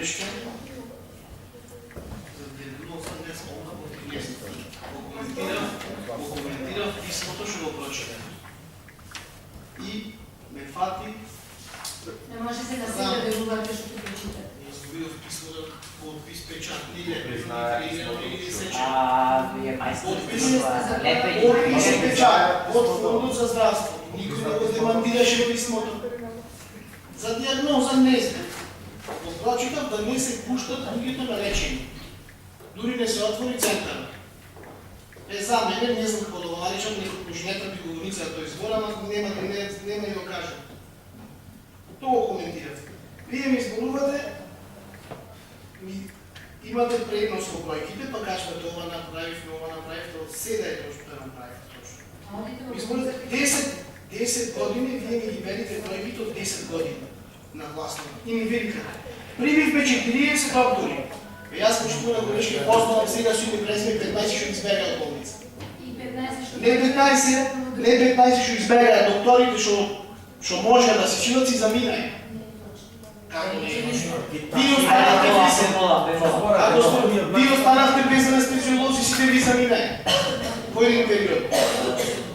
грешка. Заделено съм днес онда от Кнестата. Го коментирам в писмото, ще го прочетем. И ме фати... Не може се да се да говорите, ще прочитате. Изгубил в писмото подпис печат. Или Вие майстор подпис печат от Фондът за здравство. Никой не го демантираше писмото. За диагноза не сте. Прочитам да не се пущат другите на лечени. Дори не се отвори центъра. За мене, не знам какво да го наричам, нека би говорница той избора, но няма да го кажа. То го коментирате. Вие ми изборувате, имате предност в бройките, пък кажете това направих, това седа е точно да направите точно. Изборите 10 години, вие ми ги берите бройките от 10 години на власт. И ми видите. Привихме 40 доктори. И аз почти на годишни познавам, сега ще ми влезме 15, ще избега от болница. Не 15 ще избега докторите, що може да се чинат си заминае. Како не е? Вие останахте без анестезиолози, си ви заминае. По един период.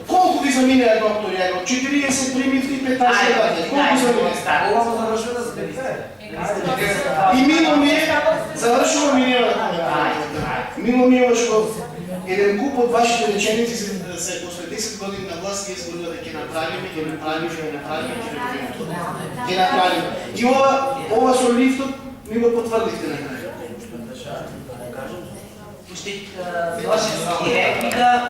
Колко ви заминае, доктор Яго? 40 примитки, 15 години. Колко заминае? И мимо ми е, завършвам и няма да коментирам. Мимо ми имаш в един куп от вашите леченици, за после 10 години на власт, вие сгодува да ги направим. И ова со лифтот ми го потвърдихте накрая. Пустих директника.